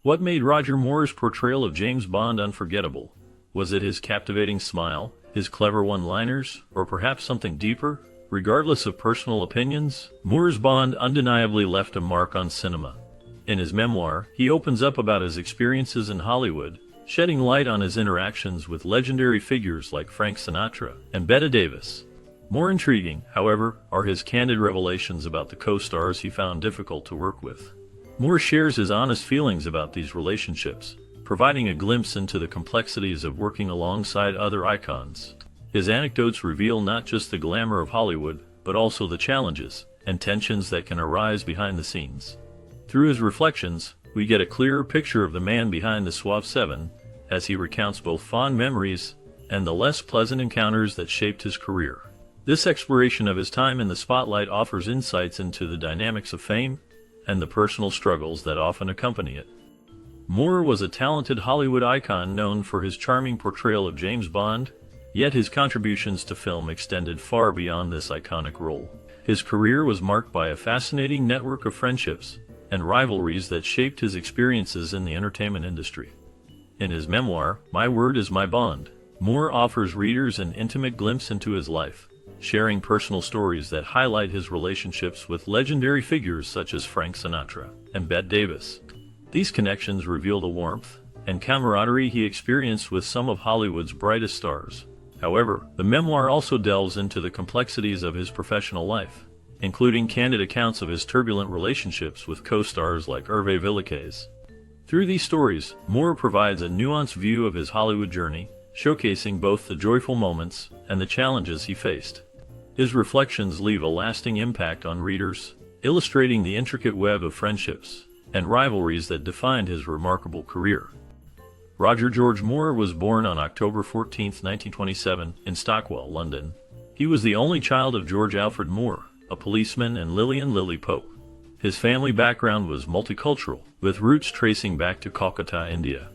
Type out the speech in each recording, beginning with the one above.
What made Roger Moore's portrayal of James Bond unforgettable? Was it his captivating smile, his clever one-liners, or perhaps something deeper? Regardless of personal opinions, Moore's Bond undeniably left a mark on cinema. In his memoir, he opens up about his experiences in Hollywood, shedding light on his interactions with legendary figures like Frank Sinatra and Bette Davis. More intriguing, however, are his candid revelations about the co-stars he found difficult to work with. Moore shares his honest feelings about these relationships, providing a glimpse into the complexities of working alongside other icons. His anecdotes reveal not just the glamour of Hollywood, but also the challenges and tensions that can arise behind the scenes. Through his reflections, we get a clearer picture of the man behind the suave seven, as he recounts both fond memories and the less pleasant encounters that shaped his career. This exploration of his time in the spotlight offers insights into the dynamics of fame and the personal struggles that often accompany it. Moore was a talented Hollywood icon known for his charming portrayal of James Bond, yet his contributions to film extended far beyond this iconic role. His career was marked by a fascinating network of friendships and rivalries that shaped his experiences in the entertainment industry. In his memoir, My Word is My Bond, Moore offers readers an intimate glimpse into his life, sharing personal stories that highlight his relationships with legendary figures such as Frank Sinatra and Bette Davis. These connections reveal the warmth and camaraderie he experienced with some of Hollywood's brightest stars. However, the memoir also delves into the complexities of his professional life, including candid accounts of his turbulent relationships with co-stars like Hervé Villechaize. Through these stories, Moore provides a nuanced view of his Hollywood journey, showcasing both the joyful moments and the challenges he faced. His reflections leave a lasting impact on readers, illustrating the intricate web of friendships and rivalries that defined his remarkable career. Roger George Moore was born on October 14, 1927, in Stockwell, London. He was the only child of George Alfred Moore, a policeman, and Lillian Lily Pope. His family background was multicultural, with roots tracing back to Calcutta, India.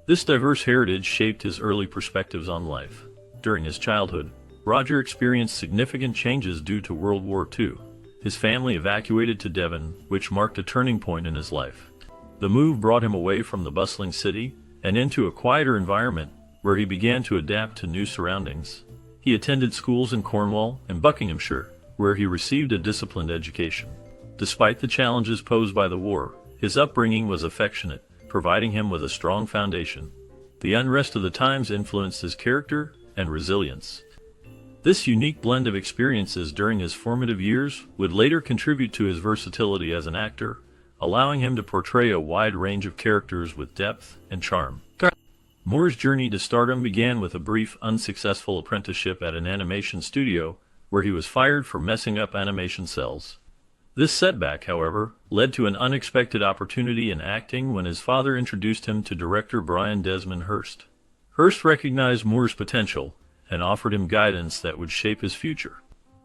This diverse heritage shaped his early perspectives on life. During his childhood, Roger experienced significant changes due to World War II. His family evacuated to Devon, which marked a turning point in his life. The move brought him away from the bustling city and into a quieter environment where he began to adapt to new surroundings. He attended schools in Cornwall and Buckinghamshire, where he received a disciplined education. Despite the challenges posed by the war, his upbringing was affectionate, providing him with a strong foundation. The unrest of the times influenced his character and resilience. This unique blend of experiences during his formative years would later contribute to his versatility as an actor, allowing him to portray a wide range of characters with depth and charm. Moore's journey to stardom began with a brief, unsuccessful apprenticeship at an animation studio, where he was fired for messing up animation cells. This setback, however, led to an unexpected opportunity in acting when his father introduced him to director Brian Desmond Hurst. Hurst recognized Moore's potential and offered him guidance that would shape his future.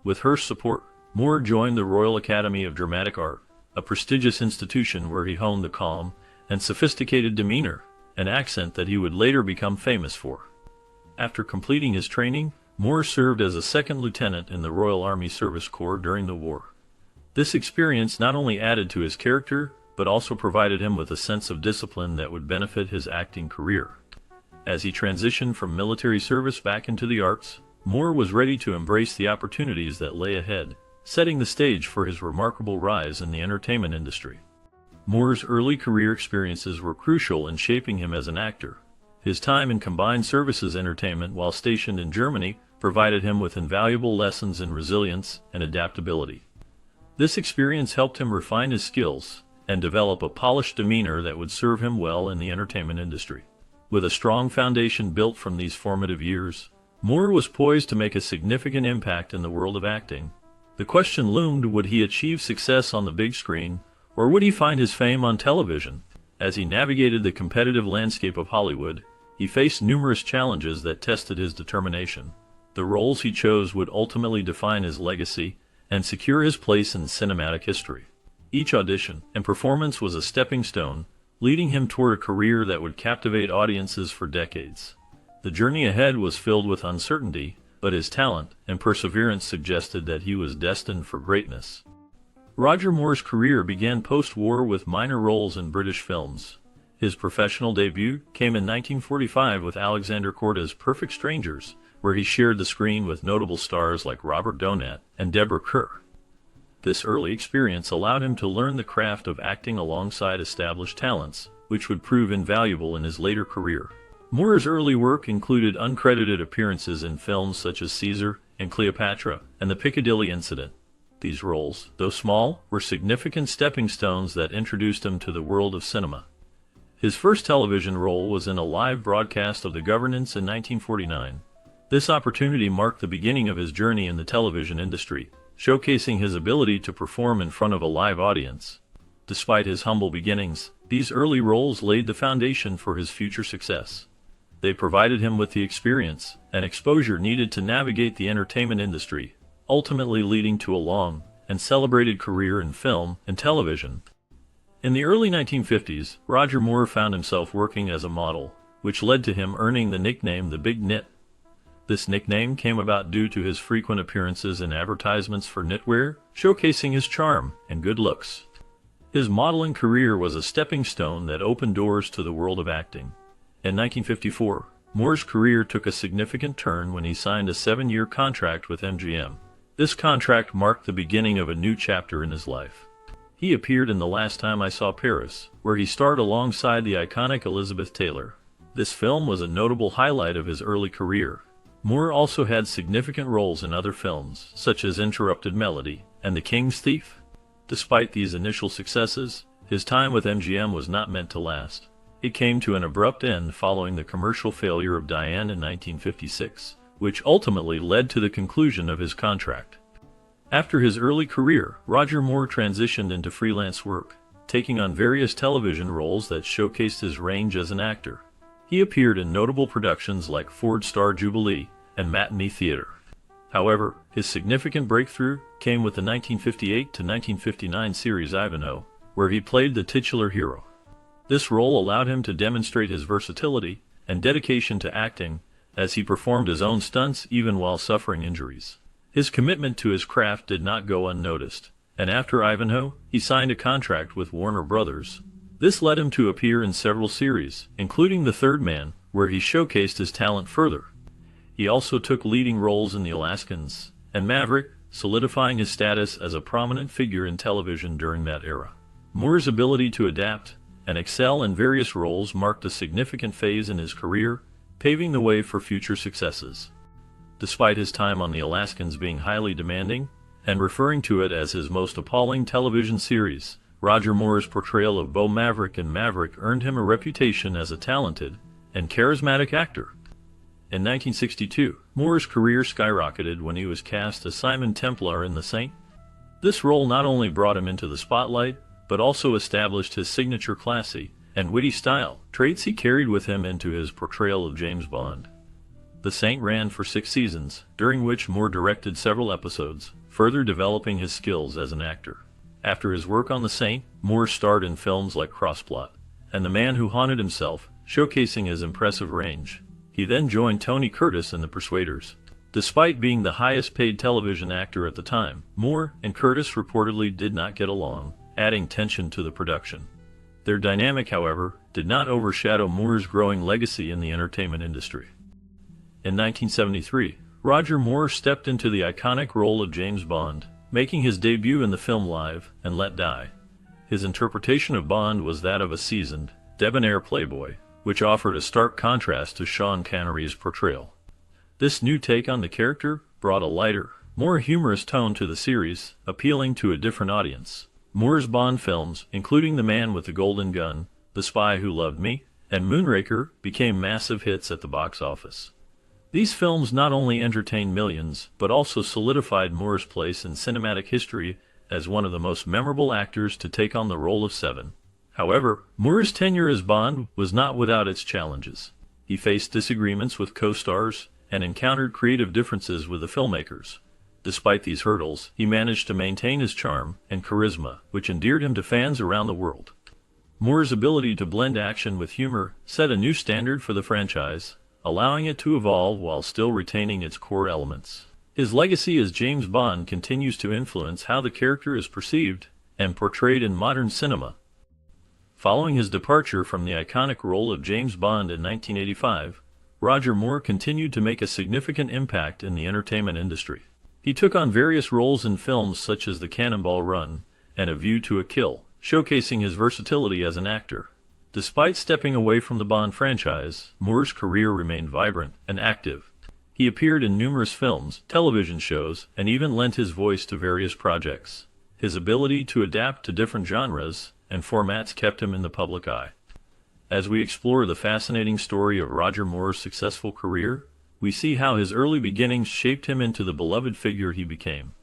With Hurst's support, Moore joined the Royal Academy of Dramatic Art, a prestigious institution where he honed the calm and sophisticated demeanor, an accent that he would later become famous for. After completing his training, Moore served as a second lieutenant in the Royal Army Service Corps during the war. This experience not only added to his character, but also provided him with a sense of discipline that would benefit his acting career. As he transitioned from military service back into the arts, Moore was ready to embrace the opportunities that lay ahead, setting the stage for his remarkable rise in the entertainment industry. Moore's early career experiences were crucial in shaping him as an actor. His time in combined services entertainment while stationed in Germany provided him with invaluable lessons in resilience and adaptability. This experience helped him refine his skills and develop a polished demeanor that would serve him well in the entertainment industry. With a strong foundation built from these formative years, Moore was poised to make a significant impact in the world of acting. The question loomed: would he achieve success on the big screen, or would he find his fame on television? As he navigated the competitive landscape of Hollywood, he faced numerous challenges that tested his determination. The roles he chose would ultimately define his legacy and secure his place in cinematic history. Each audition and performance was a stepping stone, leading him toward a career that would captivate audiences for decades. The journey ahead was filled with uncertainty, but his talent and perseverance suggested that he was destined for greatness. Roger Moore's career began post-war with minor roles in British films, His professional debut came in 1945 with Alexander Korda's Perfect Strangers, where he shared the screen with notable stars like Robert Donat and Deborah Kerr. This early experience allowed him to learn the craft of acting alongside established talents, which would prove invaluable in his later career. Moore's early work included uncredited appearances in films such as Caesar and Cleopatra and the Piccadilly Incident. These roles, though small, were significant stepping stones that introduced him to the world of cinema. His first television role was in a live broadcast of The Governance in 1949. This opportunity marked the beginning of his journey in the television industry, showcasing his ability to perform in front of a live audience. Despite his humble beginnings, these early roles laid the foundation for his future success. They provided him with the experience and exposure needed to navigate the entertainment industry, ultimately leading to a long and celebrated career in film and television. In the early 1950s, Roger Moore found himself working as a model, which led to him earning the nickname the Big Knit. This nickname came about due to his frequent appearances in advertisements for knitwear, showcasing his charm and good looks. His modeling career was a stepping stone that opened doors to the world of acting. In 1954, Moore's career took a significant turn when he signed a 7-year contract with MGM. This contract marked the beginning of a new chapter in his life. He appeared in The Last Time I Saw Paris, where he starred alongside the iconic Elizabeth Taylor. This film was a notable highlight of his early career. Moore also had significant roles in other films, such as Interrupted Melody and The King's Thief. Despite these initial successes, his time with MGM was not meant to last. It came to an abrupt end following the commercial failure of Diane in 1956, which ultimately led to the conclusion of his contract. After his early career, Roger Moore transitioned into freelance work, taking on various television roles that showcased his range as an actor. He appeared in notable productions like Ford Star Jubilee and Matinee Theater. However, his significant breakthrough came with the 1958 to 1959 series Ivanhoe, where he played the titular hero. This role allowed him to demonstrate his versatility and dedication to acting, as he performed his own stunts even while suffering injuries. His commitment to his craft did not go unnoticed, and after Ivanhoe, he signed a contract with Warner Brothers. This led him to appear in several series, including The Third Man, where he showcased his talent further. He also took leading roles in The Alaskans and Maverick, solidifying his status as a prominent figure in television during that era. Moore's ability to adapt and excel in various roles marked a significant phase in his career, paving the way for future successes. Despite his time on The Alaskans being highly demanding, and referring to it as his most appalling television series, Roger Moore's portrayal of Bo Maverick in Maverick earned him a reputation as a talented and charismatic actor. In 1962, Moore's career skyrocketed when he was cast as Simon Templar in The Saint. This role not only brought him into the spotlight, but also established his signature classy and witty style, traits he carried with him into his portrayal of James Bond. The Saint ran for 6 seasons, during which Moore directed several episodes, further developing his skills as an actor. After his work on The Saint, Moore starred in films like Crossplot and The Man Who Haunted Himself, showcasing his impressive range. He then joined Tony Curtis in The Persuaders. Despite being the highest-paid television actor at the time, Moore and Curtis reportedly did not get along, adding tension to the production. Their dynamic, however, did not overshadow Moore's growing legacy in the entertainment industry. In 1973, Roger Moore stepped into the iconic role of James Bond, making his debut in the film Live and Let Die. His interpretation of Bond was that of a seasoned, debonair playboy, which offered a stark contrast to Sean Connery's portrayal. This new take on the character brought a lighter, more humorous tone to the series, appealing to a different audience. Moore's Bond films, including The Man with the Golden Gun, The Spy Who Loved Me, and Moonraker, became massive hits at the box office. These films not only entertained millions, but also solidified Moore's place in cinematic history as one of the most memorable actors to take on the role of Seven. However, Moore's tenure as Bond was not without its challenges. He faced disagreements with co-stars and encountered creative differences with the filmmakers. Despite these hurdles, he managed to maintain his charm and charisma, which endeared him to fans around the world. Moore's ability to blend action with humor set a new standard for the franchise, allowing it to evolve while still retaining its core elements. His legacy as James Bond continues to influence how the character is perceived and portrayed in modern cinema. Following his departure from the iconic role of James Bond in 1985, Roger Moore continued to make a significant impact in the entertainment industry. He took on various roles in films such as The Cannonball Run and A View to a Kill, showcasing his versatility as an actor. Despite stepping away from the Bond franchise, Moore's career remained vibrant and active. He appeared in numerous films, television shows, and even lent his voice to various projects. His ability to adapt to different genres and formats kept him in the public eye. As we explore the fascinating story of Roger Moore's successful career, we see how his early beginnings shaped him into the beloved figure he became.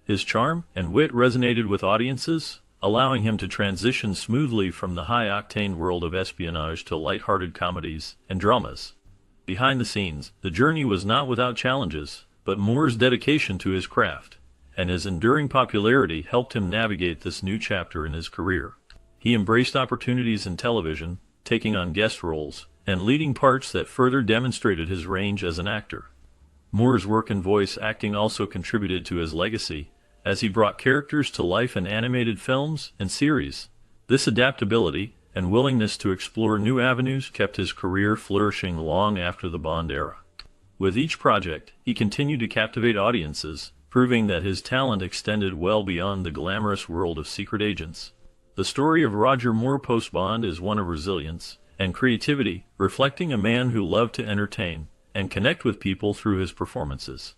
His charm and wit resonated with audiences, allowing him to transition smoothly from the high-octane world of espionage to light-hearted comedies and dramas. Behind the scenes, the journey was not without challenges, but Moore's dedication to his craft and his enduring popularity helped him navigate this new chapter in his career. He embraced opportunities in television, taking on guest roles, and leading parts that further demonstrated his range as an actor. Moore's work in voice acting also contributed to his legacy, as he brought characters to life in animated films and series. This adaptability and willingness to explore new avenues kept his career flourishing long after the Bond era. With each project, he continued to captivate audiences, proving that his talent extended well beyond the glamorous world of secret agents. The story of Roger Moore post-Bond is one of resilience and creativity, reflecting a man who loved to entertain and connect with people through his performances.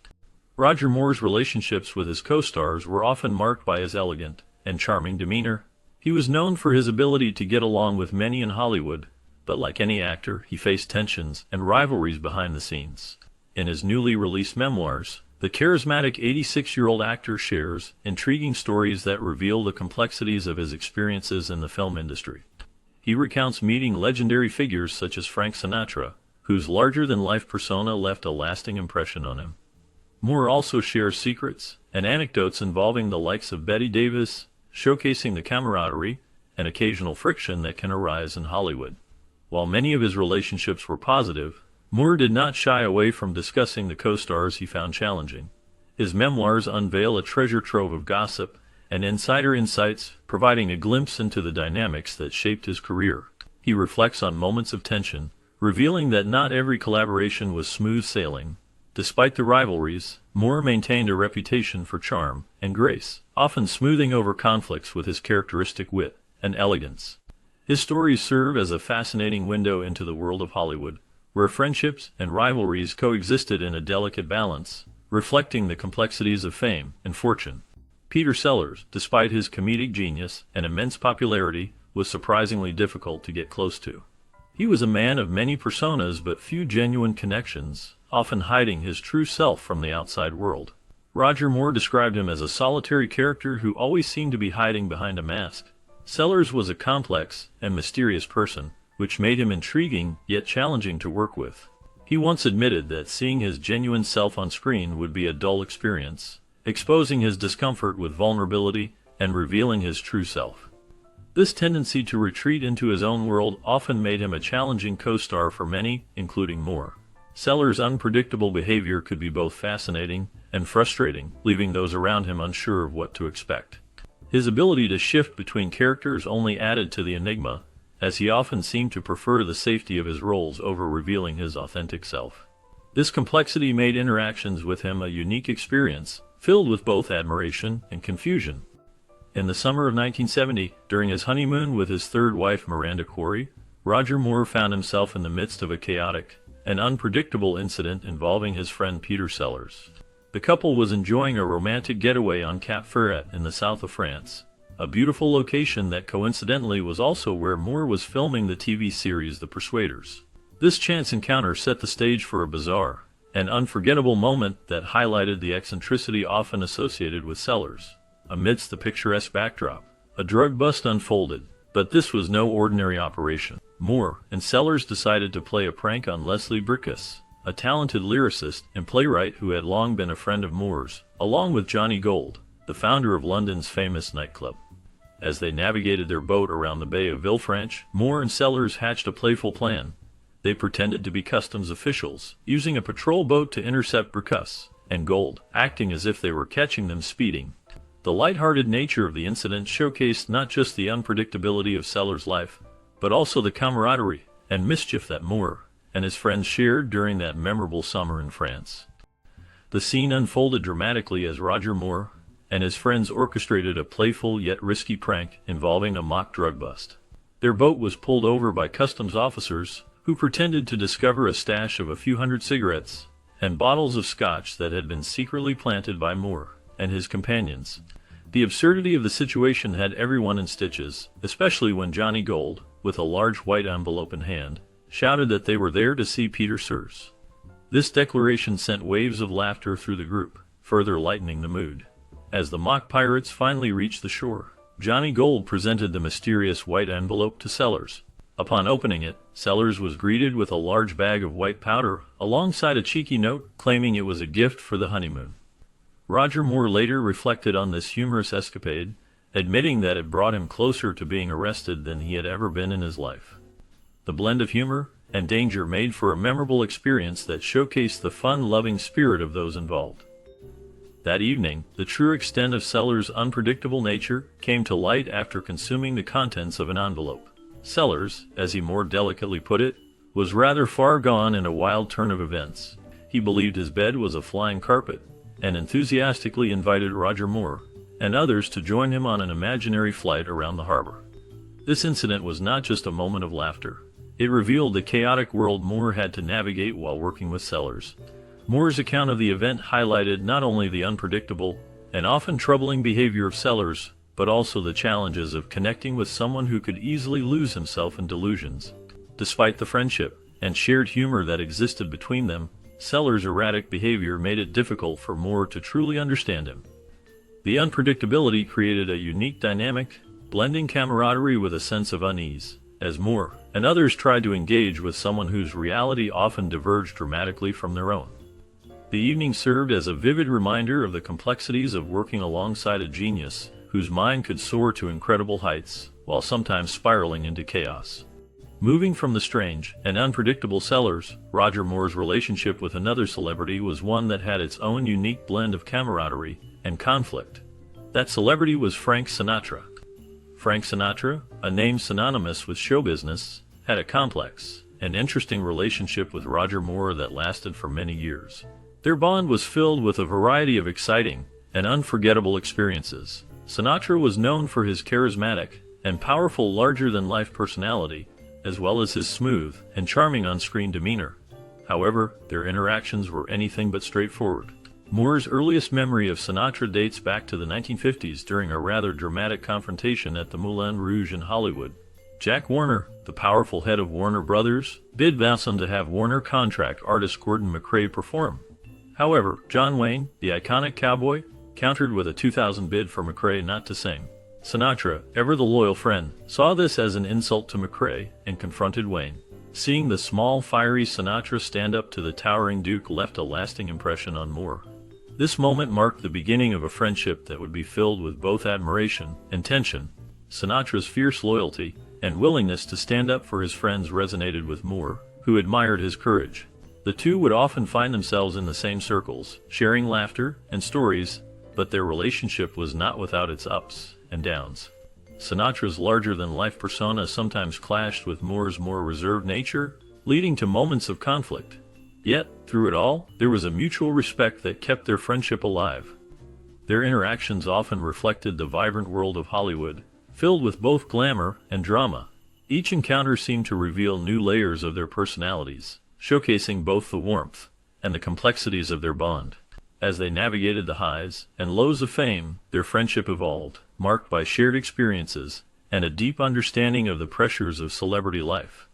Roger Moore's relationships with his co-stars were often marked by his elegant and charming demeanor. He was known for his ability to get along with many in Hollywood, but like any actor, he faced tensions and rivalries behind the scenes. In his newly released memoirs, the charismatic 86-year-old actor shares intriguing stories that reveal the complexities of his experiences in the film industry. He recounts meeting legendary figures such as Frank Sinatra, whose larger-than-life persona left a lasting impression on him. Moore also shares secrets and anecdotes involving the likes of Bette Davis, showcasing the camaraderie and occasional friction that can arise in Hollywood. While many of his relationships were positive, Moore did not shy away from discussing the co-stars he found challenging. His memoirs unveil a treasure trove of gossip and insider insights, providing a glimpse into the dynamics that shaped his career. He reflects on moments of tension, revealing that not every collaboration was smooth sailing. Despite the rivalries, Moore maintained a reputation for charm and grace, often smoothing over conflicts with his characteristic wit and elegance. His stories serve as a fascinating window into the world of Hollywood, where friendships and rivalries coexisted in a delicate balance, reflecting the complexities of fame and fortune. Peter Sellers, despite his comedic genius and immense popularity, was surprisingly difficult to get close to. He was a man of many personas but few genuine connections, often hiding his true self from the outside world. Roger Moore described him as a solitary character who always seemed to be hiding behind a mask. Sellers was a complex and mysterious person, which made him intriguing yet challenging to work with. He once admitted that seeing his genuine self on screen would be a dull experience, exposing his discomfort with vulnerability and revealing his true self. This tendency to retreat into his own world often made him a challenging co-star for many, including Moore. Sellers' unpredictable behavior could be both fascinating and frustrating, leaving those around him unsure of what to expect. His ability to shift between characters only added to the enigma, as he often seemed to prefer the safety of his roles over revealing his authentic self. This complexity made interactions with him a unique experience, filled with both admiration and confusion. In the summer of 1970, during his honeymoon with his third wife Miranda Corey, Roger Moore found himself in the midst of a chaotic and unpredictable incident involving his friend Peter Sellers. The couple was enjoying a romantic getaway on Cap Ferret in the south of France, a beautiful location that coincidentally was also where Moore was filming the TV series The Persuaders. This chance encounter set the stage for a bizarre and unforgettable moment that highlighted the eccentricity often associated with Sellers. Amidst the picturesque backdrop, a drug bust unfolded, but this was no ordinary operation. Moore and Sellers decided to play a prank on Leslie Bricusse, a talented lyricist and playwright who had long been a friend of Moore's, along with Johnny Gold, the founder of London's famous nightclub. As they navigated their boat around the Bay of Villefranche, Moore and Sellers hatched a playful plan. They pretended to be customs officials, using a patrol boat to intercept Bricusse and Gold, acting as if they were catching them speeding. The light-hearted nature of the incident showcased not just the unpredictability of Sellers' life, but also the camaraderie and mischief that Moore and his friends shared during that memorable summer in France. The scene unfolded dramatically as Roger Moore and his friends orchestrated a playful yet risky prank involving a mock drug bust. Their boat was pulled over by customs officers who pretended to discover a stash of a few hundred cigarettes and bottles of scotch that had been secretly planted by Moore and his companions. The absurdity of the situation had everyone in stitches, especially when Johnny Gold, with a large white envelope in hand, shouted that they were there to see Peter Sears. This declaration sent waves of laughter through the group, further lightening the mood. As the mock pirates finally reached the shore, Johnny Gold presented the mysterious white envelope to Sellers. Upon opening it, Sellers was greeted with a large bag of white powder, alongside a cheeky note claiming it was a gift for the honeymoon. Roger Moore later reflected on this humorous escapade, admitting that it brought him closer to being arrested than he had ever been in his life. The blend of humor and danger made for a memorable experience that showcased the fun-loving spirit of those involved. That evening, the true extent of Sellers' unpredictable nature came to light after consuming the contents of an envelope. Sellers, as he more delicately put it, was rather far gone in a wild turn of events. He believed his bed was a flying carpet, and enthusiastically invited Roger Moore and others to join him on an imaginary flight around the harbor. This incident was not just a moment of laughter. It revealed the chaotic world Moore had to navigate while working with Sellers. Moore's account of the event highlighted not only the unpredictable and often troubling behavior of Sellers, but also the challenges of connecting with someone who could easily lose himself in delusions. Despite the friendship and shared humor that existed between them, Sellers' erratic behavior made it difficult for Moore to truly understand him. The unpredictability created a unique dynamic, blending camaraderie with a sense of unease, as Moore and others tried to engage with someone whose reality often diverged dramatically from their own. The evening served as a vivid reminder of the complexities of working alongside a genius whose mind could soar to incredible heights, while sometimes spiraling into chaos. Moving from the strange and unpredictable Sellers, Roger Moore's relationship with another celebrity was one that had its own unique blend of camaraderie and conflict. That celebrity was Frank Sinatra. Frank Sinatra, a name synonymous with show business, had a complex and interesting relationship with Roger Moore that lasted for many years. Their bond was filled with a variety of exciting and unforgettable experiences. Sinatra was known for his charismatic and powerful larger-than-life personality, as well as his smooth and charming on-screen demeanor. However, their interactions were anything but straightforward. Moore's earliest memory of Sinatra dates back to the 1950s during a rather dramatic confrontation at the Moulin Rouge in Hollywood. Jack Warner, the powerful head of Warner Brothers, bid Vasson to have Warner contract artist Gordon MacRae perform. However, John Wayne, the iconic cowboy, countered with a $2,000 bid for MacRae not to sing. Sinatra, ever the loyal friend, saw this as an insult to MacRae and confronted Wayne. Seeing the small, fiery Sinatra stand up to the towering Duke left a lasting impression on Moore. This moment marked the beginning of a friendship that would be filled with both admiration and tension. Sinatra's fierce loyalty and willingness to stand up for his friends resonated with Moore, who admired his courage. The two would often find themselves in the same circles, sharing laughter and stories, but their relationship was not without its ups and downs. Sinatra's larger-than-life persona sometimes clashed with Moore's more reserved nature, leading to moments of conflict. Yet, through it all, there was a mutual respect that kept their friendship alive. Their interactions often reflected the vibrant world of Hollywood, filled with both glamour and drama. Each encounter seemed to reveal new layers of their personalities, showcasing both the warmth and the complexities of their bond. As they navigated the highs and lows of fame, their friendship evolved, marked by shared experiences and a deep understanding of the pressures of celebrity life.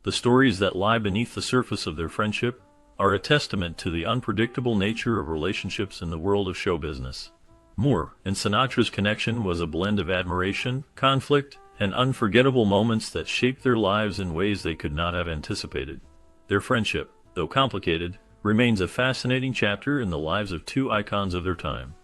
The stories that lie beneath the surface of their friendship are a testament to the unpredictable nature of relationships in the world of show business. Moore and Sinatra's connection was a blend of admiration, conflict, and unforgettable moments that shaped their lives in ways they could not have anticipated. Their friendship, though complicated, remains a fascinating chapter in the lives of two icons of their time.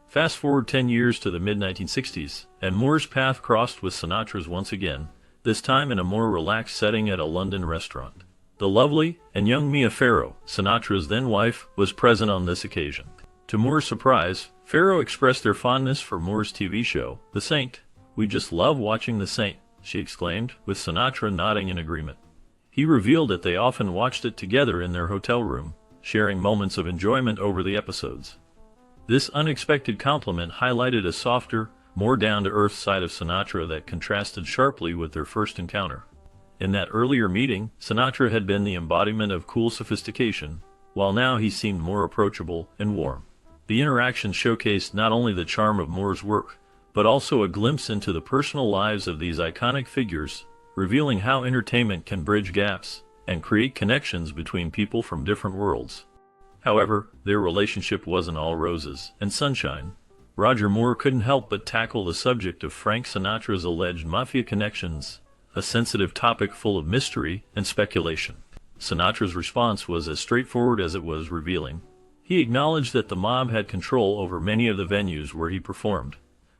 Fast forward 10 years to the mid-1960s, and Moore's path crossed with Sinatra's once again, this time in a more relaxed setting at a London restaurant. The lovely and young Mia Farrow, Sinatra's then wife, was present on this occasion. To Moore's surprise, Farrow expressed their fondness for Moore's TV show, The Saint. "We just love watching The Saint," she exclaimed, with Sinatra nodding in agreement. He revealed that they often watched it together in their hotel room, sharing moments of enjoyment over the episodes. This unexpected compliment highlighted a softer, more down-to-earth side of Sinatra that contrasted sharply with their first encounter. In that earlier meeting, Sinatra had been the embodiment of cool sophistication, while now he seemed more approachable and warm. The interaction showcased not only the charm of Moore's work, but also a glimpse into the personal lives of these iconic figures, revealing how entertainment can bridge gaps and create connections between people from different worlds. However, their relationship wasn't all roses and sunshine. Roger Moore couldn't help but tackle the subject of Frank Sinatra's alleged mafia connections, a sensitive topic full of mystery and speculation. Sinatra's response was as straightforward as it was revealing. He acknowledged that the mob had control over many of the venues where he performed.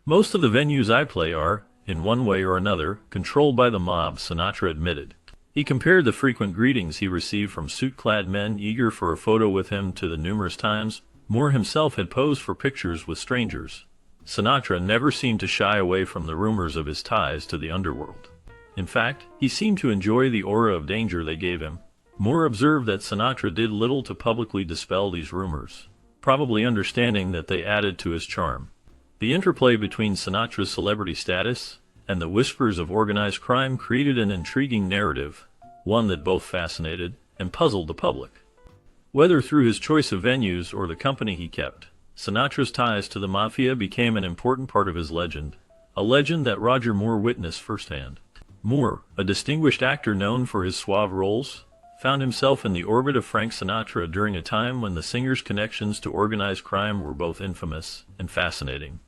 "Most of the venues I play are, in one way or another, controlled by the mob," Sinatra admitted. He compared the frequent greetings he received from suit-clad men eager for a photo with him to the numerous times Moore himself had posed for pictures with strangers. Sinatra never seemed to shy away from the rumors of his ties to the underworld. In fact, he seemed to enjoy the aura of danger they gave him. Moore observed that Sinatra did little to publicly dispel these rumors, probably understanding that they added to his charm. The interplay between Sinatra's celebrity status and the whispers of organized crime created an intriguing narrative, one that both fascinated and puzzled the public. Whether through his choice of venues or the company he kept, Sinatra's ties to the mafia became an important part of his legend, a legend that Roger Moore witnessed firsthand. Moore, a distinguished actor known for his suave roles, found himself in the orbit of Frank Sinatra during a time when the singer's connections to organized crime were both infamous and fascinating.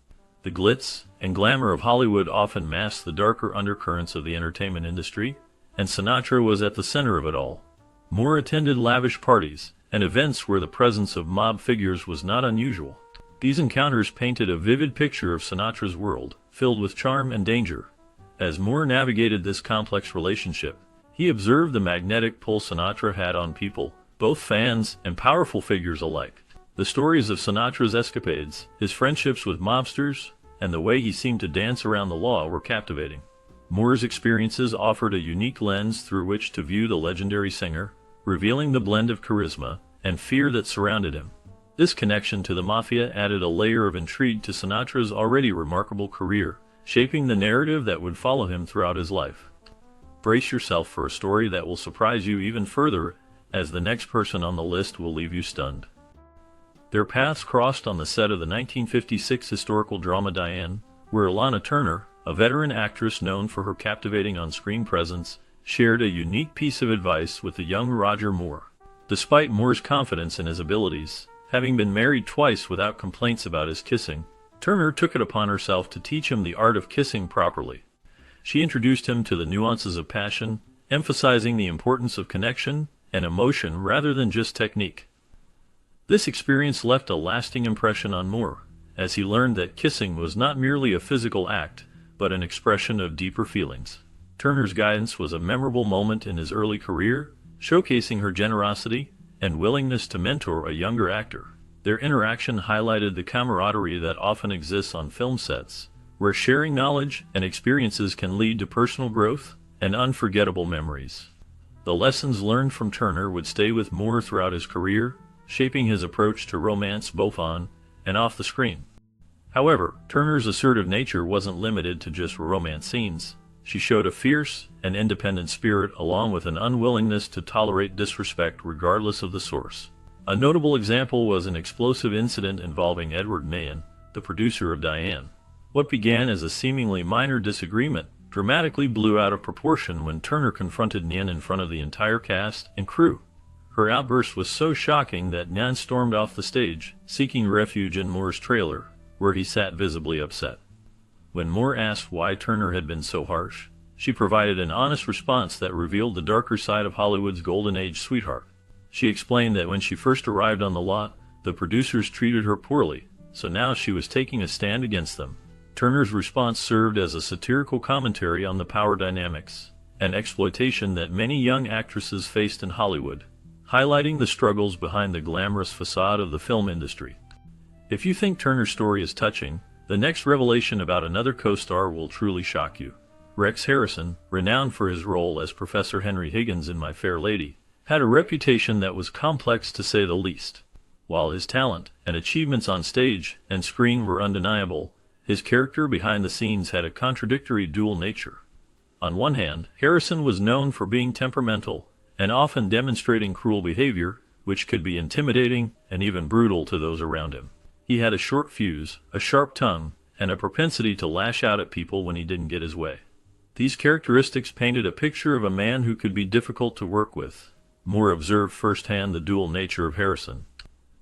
The glitz and glamour of Hollywood often masked the darker undercurrents of the entertainment industry, and Sinatra was at the center of it all. Moore attended lavish parties and events where the presence of mob figures was not unusual. These encounters painted a vivid picture of Sinatra's world, filled with charm and danger. As Moore navigated this complex relationship, he observed the magnetic pull Sinatra had on people, both fans and powerful figures alike. The stories of Sinatra's escapades, his friendships with mobsters, and the way he seemed to dance around the law were captivating. Moore's experiences offered a unique lens through which to view the legendary singer, revealing the blend of charisma and fear that surrounded him. This connection to the mafia added a layer of intrigue to Sinatra's already remarkable career, shaping the narrative that would follow him throughout his life. Brace yourself for a story that will surprise you even further, as the next person on the list will leave you stunned. Their paths crossed on the set of the 1956 historical drama Diane, where Lana Turner, a veteran actress known for her captivating on-screen presence, shared a unique piece of advice with the young Roger Moore. Despite Moore's confidence in his abilities, having been married twice without complaints about his kissing, Turner took it upon herself to teach him the art of kissing properly. She introduced him to the nuances of passion, emphasizing the importance of connection and emotion rather than just technique. This experience left a lasting impression on Moore, as he learned that kissing was not merely a physical act, but an expression of deeper feelings. Turner's guidance was a memorable moment in his early career, showcasing her generosity and willingness to mentor a younger actor. Their interaction highlighted the camaraderie that often exists on film sets, where sharing knowledge and experiences can lead to personal growth and unforgettable memories. The lessons learned from Turner would stay with Moore throughout his career, shaping his approach to romance both on and off the screen. However, Turner's assertive nature wasn't limited to just romance scenes. She showed a fierce and independent spirit along with an unwillingness to tolerate disrespect regardless of the source. A notable example was an explosive incident involving Edward Mahan, the producer of Diane. What began as a seemingly minor disagreement dramatically blew out of proportion when Turner confronted Nyan in front of the entire cast and crew. Her outburst was so shocking that Nyan stormed off the stage, seeking refuge in Moore's trailer, where he sat visibly upset. When Moore asked why Turner had been so harsh, she provided an honest response that revealed the darker side of Hollywood's golden age sweetheart. She explained that when she first arrived on the lot, the producers treated her poorly, so now she was taking a stand against them. Turner's response served as a satirical commentary on the power dynamics and exploitation that many young actresses faced in Hollywood, highlighting the struggles behind the glamorous facade of the film industry. If you think Turner's story is touching, the next revelation about another co-star will truly shock you. Rex Harrison, renowned for his role as Professor Henry Higgins in My Fair Lady, had a reputation that was complex to say the least. While his talent and achievements on stage and screen were undeniable, his character behind the scenes had a contradictory dual nature. On one hand, Harrison was known for being temperamental and often demonstrating cruel behavior, which could be intimidating and even brutal to those around him. He had a short fuse, a sharp tongue, and a propensity to lash out at people when he didn't get his way. These characteristics painted a picture of a man who could be difficult to work with. Moore observed firsthand the dual nature of Harrison.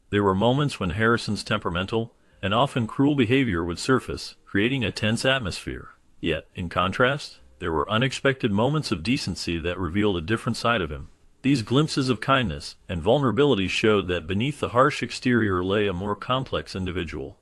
There were moments when Harrison's temperamental and often cruel behavior would surface, creating a tense atmosphere. Yet, in contrast, there were unexpected moments of decency that revealed a different side of him. These glimpses of kindness and vulnerability showed that beneath the harsh exterior lay a more complex individual.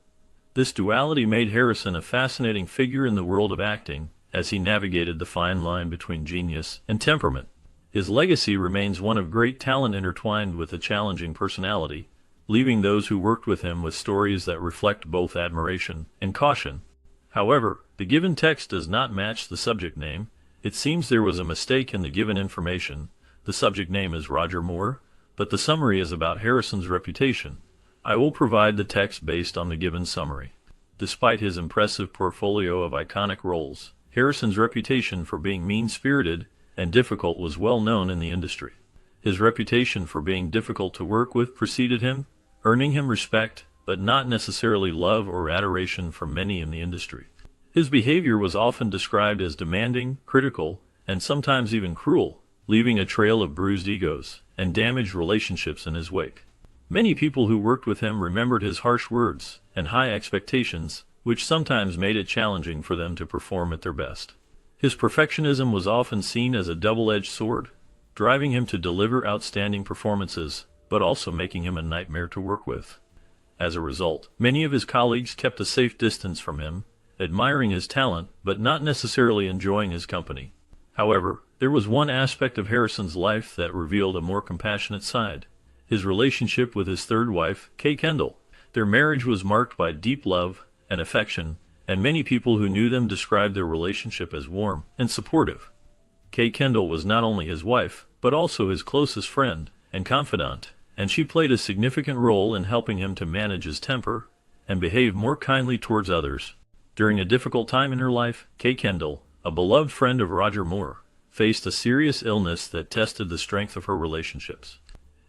This duality made Harrison a fascinating figure in the world of acting, as he navigated the fine line between genius and temperament. His legacy remains one of great talent intertwined with a challenging personality, leaving those who worked with him with stories that reflect both admiration and caution. However, the given text does not match the subject name. It seems there was a mistake in the given information. The subject name is Roger Moore, but the summary is about Harrison's reputation. I will provide the text based on the given summary. Despite his impressive portfolio of iconic roles, Harrison's reputation for being mean-spirited and difficult was well known in the industry. His reputation for being difficult to work with preceded him, earning him respect, but not necessarily love or adoration from many in the industry. His behavior was often described as demanding, critical, and sometimes even cruel, leaving a trail of bruised egos and damaged relationships in his wake. Many people who worked with him remembered his harsh words and high expectations, which sometimes made it challenging for them to perform at their best. His perfectionism was often seen as a double-edged sword, driving him to deliver outstanding performances, but also making him a nightmare to work with. As a result, many of his colleagues kept a safe distance from him, admiring his talent, but not necessarily enjoying his company. However, there was one aspect of Harrison's life that revealed a more compassionate side: his relationship with his third wife, Kay Kendall. Their marriage was marked by deep love and affection, and many people who knew them described their relationship as warm and supportive. Kay Kendall was not only his wife, but also his closest friend and confidant, and she played a significant role in helping him to manage his temper and behave more kindly towards others. During a difficult time in her life, Kay Kendall, a beloved friend of Roger Moore, faced a serious illness that tested the strength of her relationships.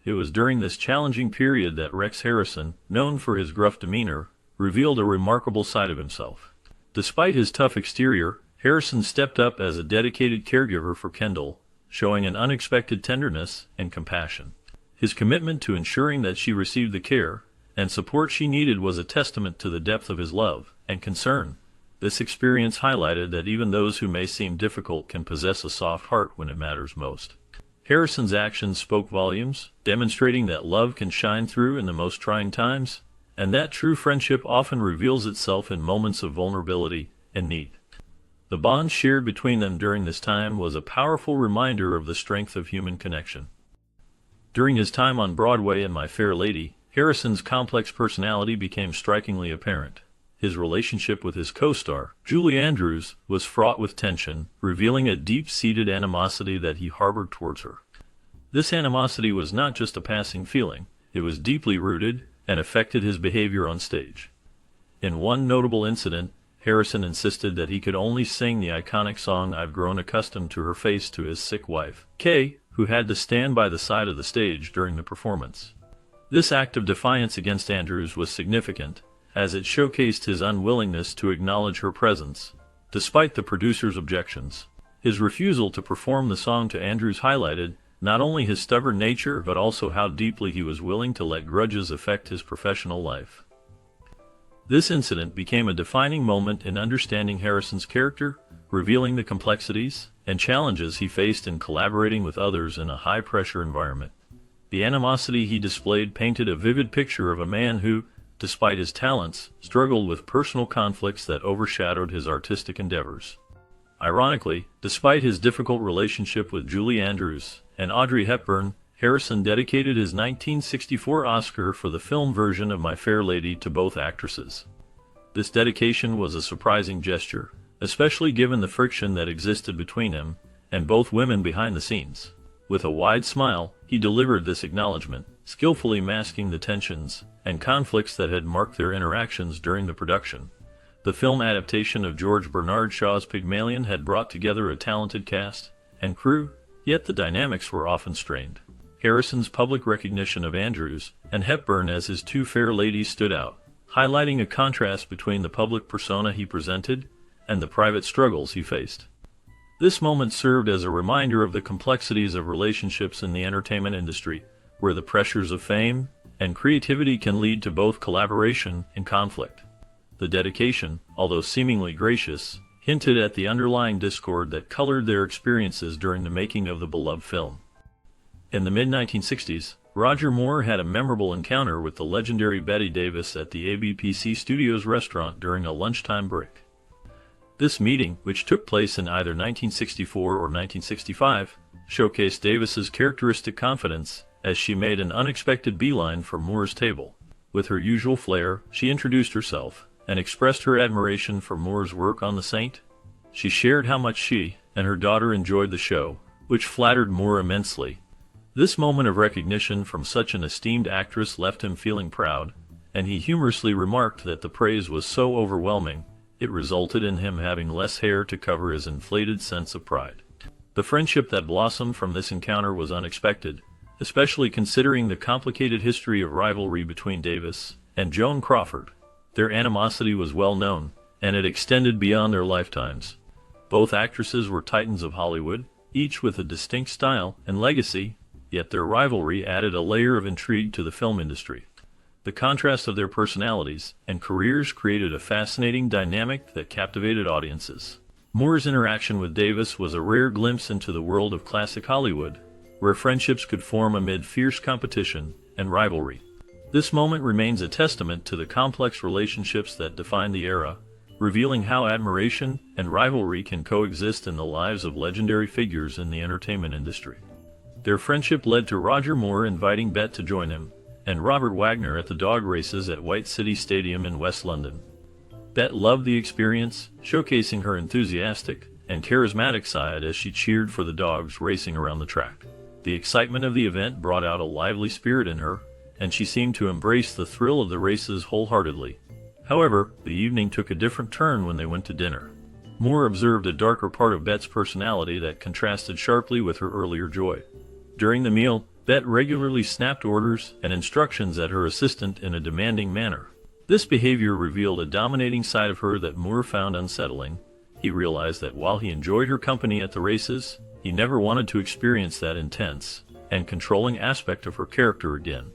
It was during this challenging period that Rex Harrison, known for his gruff demeanor, revealed a remarkable side of himself. Despite his tough exterior, Harrison stepped up as a dedicated caregiver for Kendall, showing an unexpected tenderness and compassion. His commitment to ensuring that she received the care and support she needed was a testament to the depth of his love and concern. This experience highlighted that even those who may seem difficult can possess a soft heart when it matters most. Harrison's actions spoke volumes, demonstrating that love can shine through in the most trying times, and that true friendship often reveals itself in moments of vulnerability and need. The bond shared between them during this time was a powerful reminder of the strength of human connection. During his time on Broadway in My Fair Lady, Harrison's complex personality became strikingly apparent. His relationship with his co-star, Julie Andrews, was fraught with tension, revealing a deep-seated animosity that he harbored towards her. This animosity was not just a passing feeling, it was deeply rooted and affected his behavior on stage. In one notable incident, Harrison insisted that he could only sing the iconic song I've Grown Accustomed to Her Face to his sick wife, Kay, who had to stand by the side of the stage during the performance. This act of defiance against Andrews was significant, as it showcased his unwillingness to acknowledge her presence, despite the producer's objections. His refusal to perform the song to Andrews highlighted not only his stubborn nature but also how deeply he was willing to let grudges affect his professional life. This incident became a defining moment in understanding Harrison's character, revealing the complexities and challenges he faced in collaborating with others in a high-pressure environment. The animosity he displayed painted a vivid picture of a man who, despite his talents, struggled with personal conflicts that overshadowed his artistic endeavors. Ironically, despite his difficult relationship with Julie Andrews and Audrey Hepburn, Harrison dedicated his 1964 Oscar for the film version of My Fair Lady to both actresses. This dedication was a surprising gesture, especially given the friction that existed between him and both women behind the scenes. With a wide smile, he delivered this acknowledgement, skillfully masking the tensions and conflicts that had marked their interactions during the production. The film adaptation of George Bernard Shaw's Pygmalion had brought together a talented cast and crew, yet the dynamics were often strained. Harrison's public recognition of Andrews and Hepburn as his two fair ladies stood out, highlighting a contrast between the public persona he presented and the private struggles he faced. This moment served as a reminder of the complexities of relationships in the entertainment industry, where the pressures of fame and creativity can lead to both collaboration and conflict. The dedication, although seemingly gracious, hinted at the underlying discord that colored their experiences during the making of the beloved film. In the mid-1960s, Roger Moore had a memorable encounter with the legendary Bette Davis at the ABPC Studios restaurant during a lunchtime break. This meeting, which took place in either 1964 or 1965, showcased Davis's characteristic confidence as she made an unexpected beeline for Moore's table. With her usual flair, she introduced herself and expressed her admiration for Moore's work on The Saint. She shared how much she and her daughter enjoyed the show, which flattered Moore immensely. This moment of recognition from such an esteemed actress left him feeling proud, and he humorously remarked that the praise was so overwhelming, it resulted in him having less hair to cover his inflated sense of pride. The friendship that blossomed from this encounter was unexpected, especially considering the complicated history of rivalry between Davis and Joan Crawford. Their animosity was well known, and it extended beyond their lifetimes. Both actresses were titans of Hollywood, each with a distinct style and legacy, yet their rivalry added a layer of intrigue to the film industry. The contrast of their personalities and careers created a fascinating dynamic that captivated audiences. Moore's interaction with Davis was a rare glimpse into the world of classic Hollywood, where friendships could form amid fierce competition and rivalry. This moment remains a testament to the complex relationships that defined the era, revealing how admiration and rivalry can coexist in the lives of legendary figures in the entertainment industry. Their friendship led to Roger Moore inviting Bette to join him, and Robert Wagner at the dog races at White City Stadium in West London. Bette loved the experience, showcasing her enthusiastic and charismatic side as she cheered for the dogs racing around the track. The excitement of the event brought out a lively spirit in her, and she seemed to embrace the thrill of the races wholeheartedly. However, the evening took a different turn when they went to dinner. Moore observed a darker part of Bette's personality that contrasted sharply with her earlier joy. During the meal, Bette regularly snapped orders and instructions at her assistant in a demanding manner. This behavior revealed a dominating side of her that Moore found unsettling. He realized that while he enjoyed her company at the races, he never wanted to experience that intense and controlling aspect of her character again.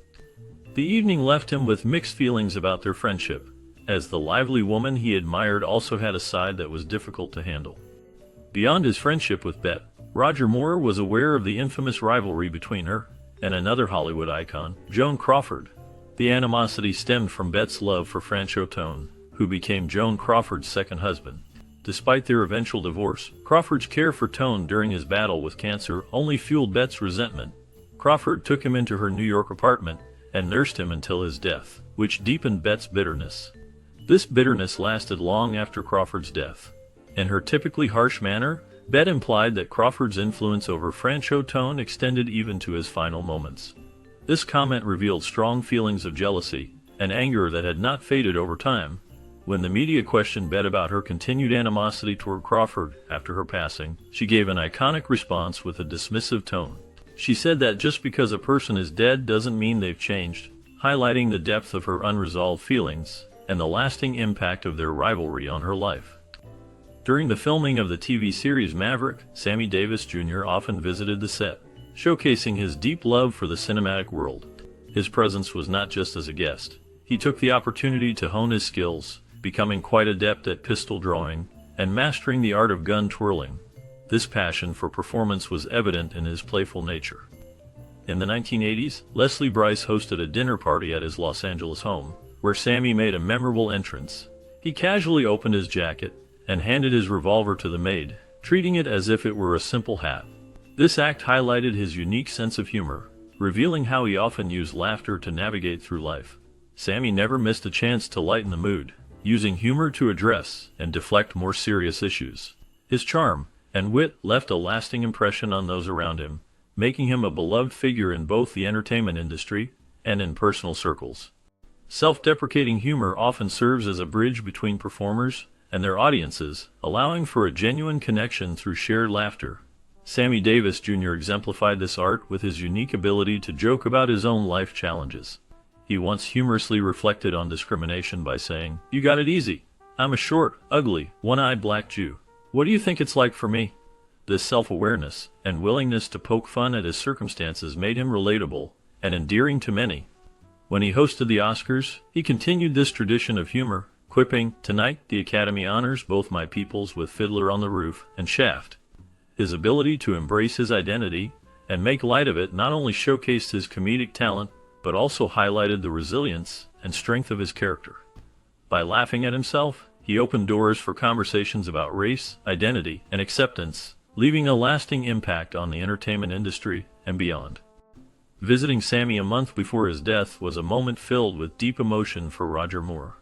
The evening left him with mixed feelings about their friendship, as the lively woman he admired also had a side that was difficult to handle. Beyond his friendship with Bette, Roger Moore was aware of the infamous rivalry between her and another Hollywood icon, Joan Crawford. The animosity stemmed from Bette's love for Franchot Tone, who became Joan Crawford's second husband. Despite their eventual divorce, Crawford's care for Tone during his battle with cancer only fueled Bette's resentment. Crawford took him into her New York apartment and nursed him until his death, which deepened Bette's bitterness. This bitterness lasted long after Crawford's death. In her typically harsh manner, Bette implied that Crawford's influence over Franchot Tone extended even to his final moments. This comment revealed strong feelings of jealousy and anger that had not faded over time. When the media questioned Bette about her continued animosity toward Crawford after her passing, she gave an iconic response with a dismissive tone. She said that just because a person is dead doesn't mean they've changed, highlighting the depth of her unresolved feelings and the lasting impact of their rivalry on her life. During the filming of the TV series Maverick, Sammy Davis Jr. often visited the set, showcasing his deep love for the cinematic world. His presence was not just as a guest. He took the opportunity to hone his skills, becoming quite adept at pistol drawing and mastering the art of gun twirling. This passion for performance was evident in his playful nature. In the 1980s, Leslie Brice hosted a dinner party at his Los Angeles home, where Sammy made a memorable entrance. He casually opened his jacket and handed his revolver to the maid, treating it as if it were a simple hat. This act highlighted his unique sense of humor, revealing how he often used laughter to navigate through life. Sammy never missed a chance to lighten the mood, using humor to address and deflect more serious issues. His charm and wit left a lasting impression on those around him, making him a beloved figure in both the entertainment industry and in personal circles. Self-deprecating humor often serves as a bridge between performers and their audiences, allowing for a genuine connection through shared laughter. Sammy Davis Jr. exemplified this art with his unique ability to joke about his own life challenges. He once humorously reflected on discrimination by saying, "You got it easy. I'm a short, ugly, one-eyed black Jew. What do you think it's like for me?" This self-awareness and willingness to poke fun at his circumstances made him relatable and endearing to many. When he hosted the Oscars, he continued this tradition of humor, quipping, "Tonight, the Academy honors both my peoples with Fiddler on the Roof and Shaft." His ability to embrace his identity and make light of it not only showcased his comedic talent, but also highlighted the resilience and strength of his character. By laughing at himself, he opened doors for conversations about race, identity, and acceptance, leaving a lasting impact on the entertainment industry and beyond. Visiting Sammy a month before his death was a moment filled with deep emotion for Roger Moore.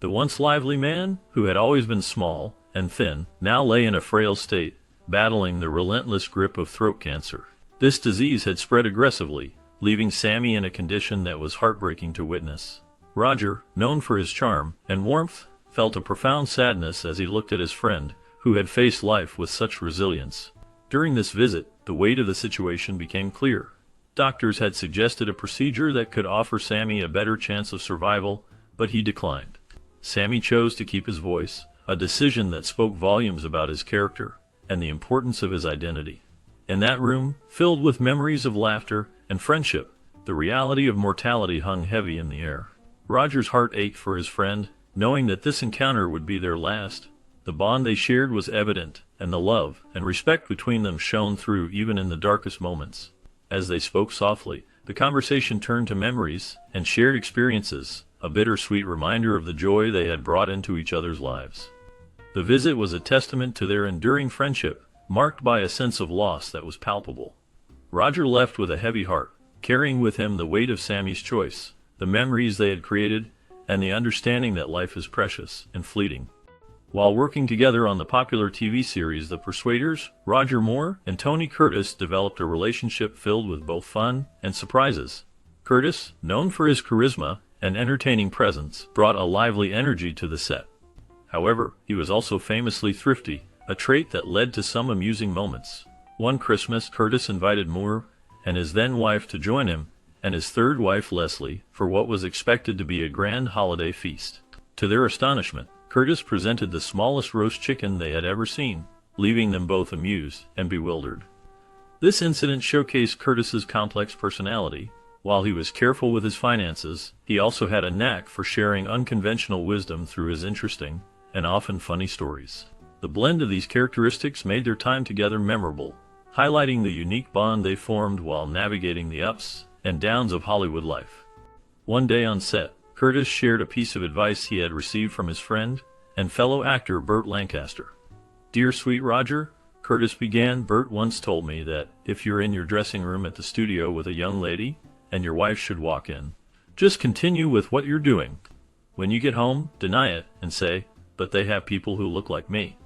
The once lively man, who had always been small and thin, now lay in a frail state, battling the relentless grip of throat cancer. This disease had spread aggressively, leaving Sammy in a condition that was heartbreaking to witness. Roger, known for his charm and warmth, felt a profound sadness as he looked at his friend, who had faced life with such resilience. During this visit, the weight of the situation became clear. Doctors had suggested a procedure that could offer Sammy a better chance of survival, but he declined. Sammy chose to keep his voice, a decision that spoke volumes about his character and the importance of his identity. In that room, filled with memories of laughter and friendship, the reality of mortality hung heavy in the air. Roger's heart ached for his friend, knowing that this encounter would be their last. The bond they shared was evident, and the love and respect between them shone through even in the darkest moments. As they spoke softly, the conversation turned to memories and shared experiences, a bittersweet reminder of the joy they had brought into each other's lives. The visit was a testament to their enduring friendship, marked by a sense of loss that was palpable. Roger left with a heavy heart, carrying with him the weight of Sammy's choice, the memories they had created, and the understanding that life is precious and fleeting. While working together on the popular TV series The Persuaders, Roger Moore and Tony Curtis developed a relationship filled with both fun and surprises. Curtis, known for his charisma and entertaining presence, brought a lively energy to the set. However, he was also famously thrifty, a trait that led to some amusing moments. One Christmas, Curtis invited Moore and his then-wife to join him, and his third wife, Leslie, for what was expected to be a grand holiday feast. To their astonishment, Curtis presented the smallest roast chicken they had ever seen, leaving them both amused and bewildered. This incident showcased Curtis's complex personality. While he was careful with his finances, he also had a knack for sharing unconventional wisdom through his interesting and often funny stories. The blend of these characteristics made their time together memorable, highlighting the unique bond they formed while navigating the ups and downs of Hollywood life. One day on set, Curtis shared a piece of advice he had received from his friend and fellow actor Burt Lancaster. "Dear sweet Roger," Curtis began, "Burt once told me that if you're in your dressing room at the studio with a young lady and your wife should walk in, just continue with what you're doing. When you get home, deny it and say, 'But they have people who look like me.'"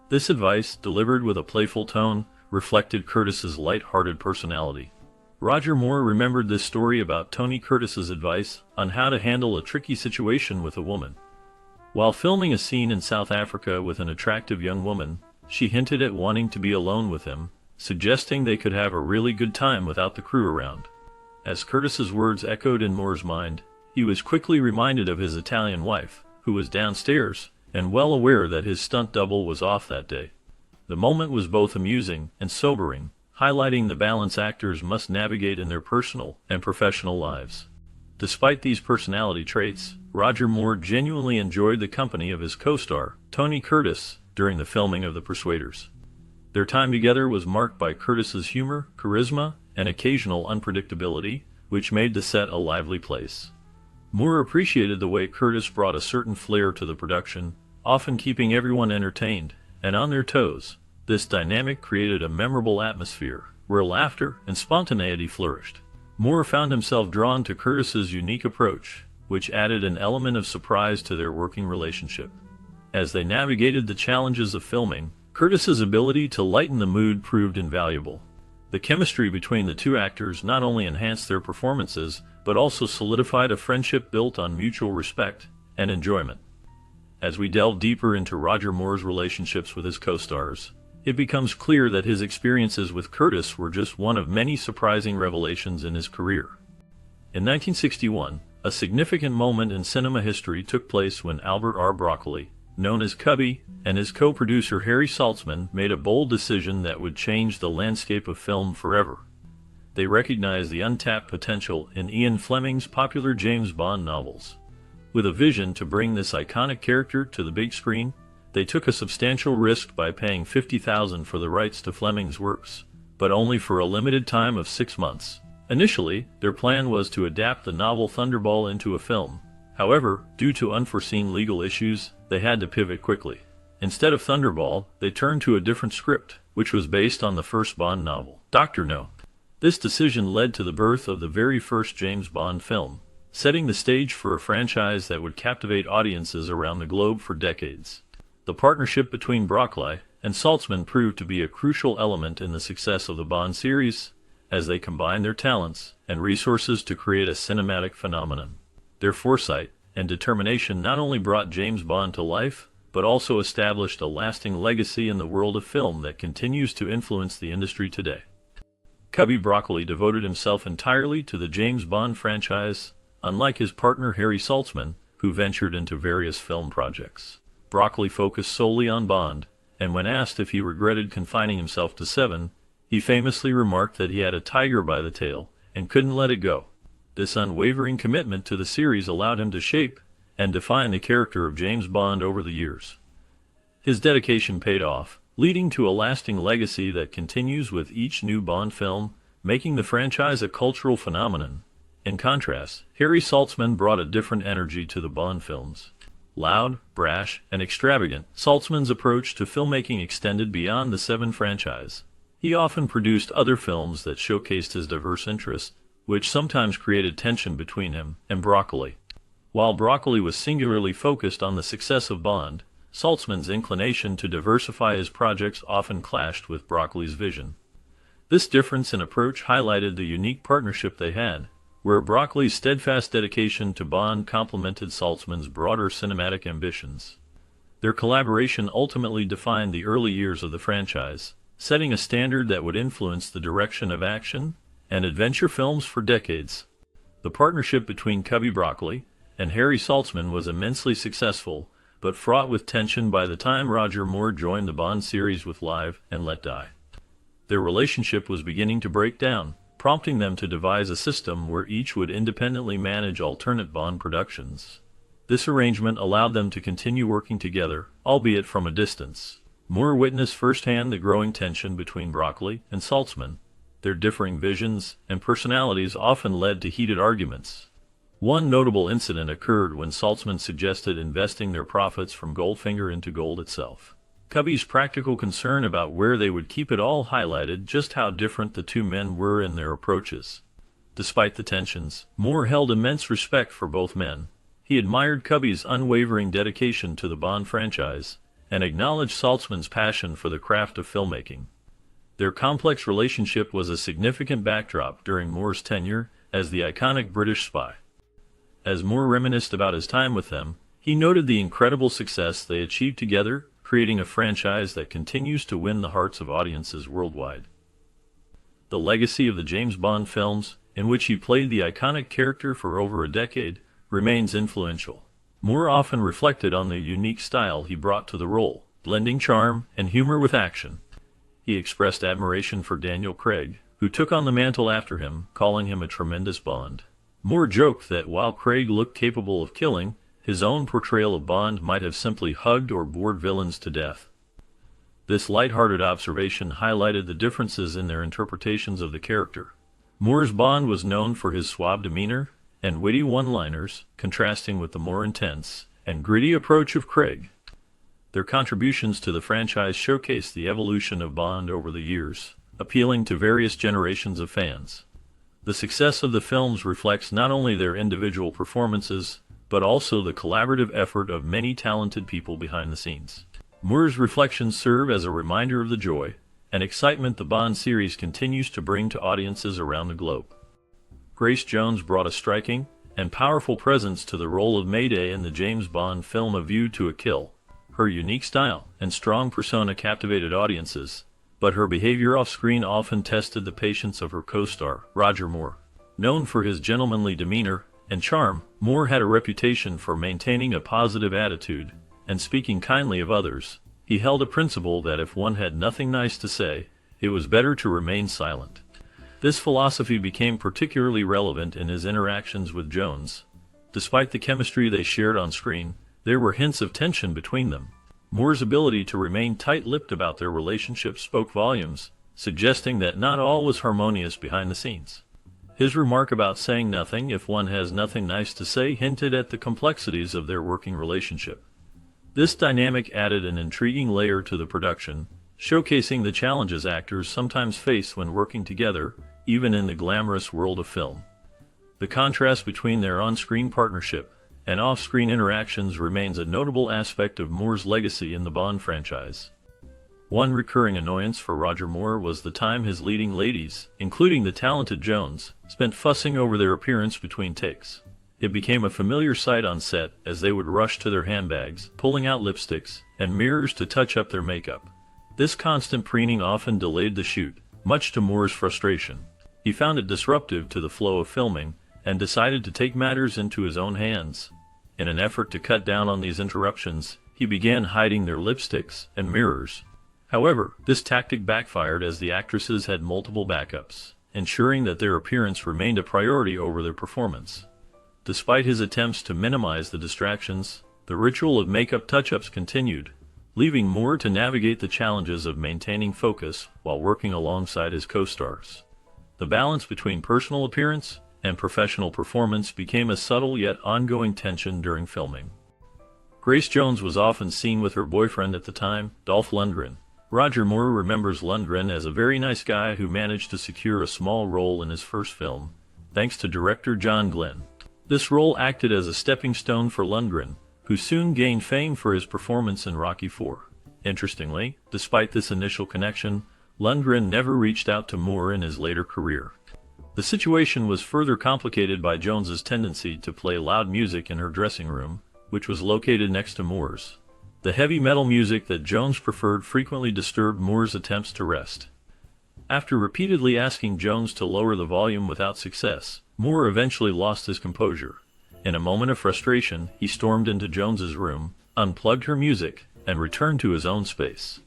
This advice, delivered with a playful tone, reflected Curtis's light-hearted personality. Roger Moore remembered this story about Tony Curtis's advice on how to handle a tricky situation with a woman. While filming a scene in South Africa with an attractive young woman, she hinted at wanting to be alone with him, suggesting they could have a really good time without the crew around. As Curtis's words echoed in Moore's mind, he was quickly reminded of his Italian wife, who was downstairs, and well aware that his stunt double was off that day. The moment was both amusing and sobering, highlighting the balance actors must navigate in their personal and professional lives. Despite these personality traits, Roger Moore genuinely enjoyed the company of his co-star, Tony Curtis, during the filming of The Persuaders. Their time together was marked by Curtis's humor, charisma, and occasional unpredictability, which made the set a lively place. Moore appreciated the way Curtis brought a certain flair to the production, often keeping everyone entertained and on their toes. This dynamic created a memorable atmosphere, where laughter and spontaneity flourished. Moore found himself drawn to Curtis's unique approach, which added an element of surprise to their working relationship. As they navigated the challenges of filming, Curtis's ability to lighten the mood proved invaluable. The chemistry between the two actors not only enhanced their performances, but also solidified a friendship built on mutual respect and enjoyment. As we delve deeper into Roger Moore's relationships with his co-stars, it becomes clear that his experiences with Curtis were just one of many surprising revelations in his career. In 1961, a significant moment in cinema history took place when Albert R. Broccoli, known as Cubby, and his co-producer Harry Saltzman made a bold decision that would change the landscape of film forever. They recognized the untapped potential in Ian Fleming's popular James Bond novels. With a vision to bring this iconic character to the big screen, they took a substantial risk by paying $50,000 for the rights to Fleming's works, but only for a limited time of 6 months. Initially, their plan was to adapt the novel Thunderball into a film. However, due to unforeseen legal issues, they had to pivot quickly. Instead of Thunderball, they turned to a different script, which was based on the first Bond novel, Dr. No. This decision led to the birth of the very first James Bond film, setting the stage for a franchise that would captivate audiences around the globe for decades. The partnership between Broccoli and Saltzman proved to be a crucial element in the success of the Bond series, as they combined their talents and resources to create a cinematic phenomenon. Their foresight and determination not only brought James Bond to life, but also established a lasting legacy in the world of film that continues to influence the industry today. Cubby Broccoli devoted himself entirely to the James Bond franchise, unlike his partner Harry Saltzman, who ventured into various film projects. Broccoli focused solely on Bond, and when asked if he regretted confining himself to 7, he famously remarked that he had a tiger by the tail and couldn't let it go. This unwavering commitment to the series allowed him to shape and define the character of James Bond over the years. His dedication paid off, leading to a lasting legacy that continues with each new Bond film, making the franchise a cultural phenomenon. In contrast, Harry Saltzman brought a different energy to the Bond films. Loud, brash, and extravagant, Saltzman's approach to filmmaking extended beyond the 7 franchise. He often produced other films that showcased his diverse interests, which sometimes created tension between him and Broccoli. While Broccoli was singularly focused on the success of Bond, Saltzman's inclination to diversify his projects often clashed with Broccoli's vision. This difference in approach highlighted the unique partnership they had, where Broccoli's steadfast dedication to Bond complemented Saltzman's broader cinematic ambitions. Their collaboration ultimately defined the early years of the franchise, setting a standard that would influence the direction of action and adventure films for decades. The partnership between Cubby Broccoli and Harry Saltzman was immensely successful, but fraught with tension by the time Roger Moore joined the Bond series with Live and Let Die. Their relationship was beginning to break down, prompting them to devise a system where each would independently manage alternate Bond productions. This arrangement allowed them to continue working together, albeit from a distance. Moore witnessed firsthand the growing tension between Broccoli and Saltzman. Their differing visions and personalities often led to heated arguments. One notable incident occurred when Saltzman suggested investing their profits from Goldfinger into gold itself. Cubby's practical concern about where they would keep it all highlighted just how different the two men were in their approaches. Despite the tensions, Moore held immense respect for both men. He admired Cubby's unwavering dedication to the Bond franchise and acknowledged Saltzman's passion for the craft of filmmaking. Their complex relationship was a significant backdrop during Moore's tenure as the iconic British spy. As Moore reminisced about his time with them, he noted the incredible success they achieved together, creating a franchise that continues to win the hearts of audiences worldwide. The legacy of the James Bond films, in which he played the iconic character for over a decade, remains influential. Moore often reflected on the unique style he brought to the role, blending charm and humor with action. He expressed admiration for Daniel Craig, who took on the mantle after him, calling him a tremendous Bond. Moore joked that while Craig looked capable of killing, his own portrayal of Bond might have simply hugged or bored villains to death. This light-hearted observation highlighted the differences in their interpretations of the character. Moore's Bond was known for his suave demeanor and witty one-liners, contrasting with the more intense and gritty approach of Craig. Their contributions to the franchise showcased the evolution of Bond over the years, appealing to various generations of fans. The success of the films reflects not only their individual performances, but also the collaborative effort of many talented people behind the scenes. Moore's reflections serve as a reminder of the joy and excitement the Bond series continues to bring to audiences around the globe. Grace Jones brought a striking and powerful presence to the role of Mayday in the James Bond film A View to a Kill. Her unique style and strong persona captivated audiences, but her behavior off-screen often tested the patience of her co-star, Roger Moore. Known for his gentlemanly demeanor and charm, Moore had a reputation for maintaining a positive attitude and speaking kindly of others. He held a principle that if one had nothing nice to say, it was better to remain silent. This philosophy became particularly relevant in his interactions with Jones. Despite the chemistry they shared on screen, there were hints of tension between them. Moore's ability to remain tight-lipped about their relationship spoke volumes, suggesting that not all was harmonious behind the scenes. His remark about saying nothing if one has nothing nice to say hinted at the complexities of their working relationship. This dynamic added an intriguing layer to the production, showcasing the challenges actors sometimes face when working together, even in the glamorous world of film. The contrast between their on-screen partnership and off-screen interactions remains a notable aspect of Moore's legacy in the Bond franchise. One recurring annoyance for Roger Moore was the time his leading ladies, including the talented Jones, spent fussing over their appearance between takes. It became a familiar sight on set as they would rush to their handbags, pulling out lipsticks and mirrors to touch up their makeup. This constant preening often delayed the shoot, much to Moore's frustration. He found it disruptive to the flow of filming and decided to take matters into his own hands. In an effort to cut down on these interruptions, he began hiding their lipsticks and mirrors. However, this tactic backfired as the actresses had multiple backups, ensuring that their appearance remained a priority over their performance. Despite his attempts to minimize the distractions, the ritual of makeup touch-ups continued, leaving Moore to navigate the challenges of maintaining focus while working alongside his co-stars. The balance between personal appearance and professional performance became a subtle yet ongoing tension during filming. Grace Jones was often seen with her boyfriend at the time, Dolph Lundgren. Roger Moore remembers Lundgren as a very nice guy who managed to secure a small role in his first film, thanks to director John Glenn. This role acted as a stepping stone for Lundgren, who soon gained fame for his performance in Rocky IV. Interestingly, despite this initial connection, Lundgren never reached out to Moore in his later career. The situation was further complicated by Jones's tendency to play loud music in her dressing room, which was located next to Moore's. The heavy metal music that Jones preferred frequently disturbed Moore's attempts to rest. After repeatedly asking Jones to lower the volume without success, Moore eventually lost his composure. In a moment of frustration, he stormed into Jones's room, unplugged her music, and returned to his own space.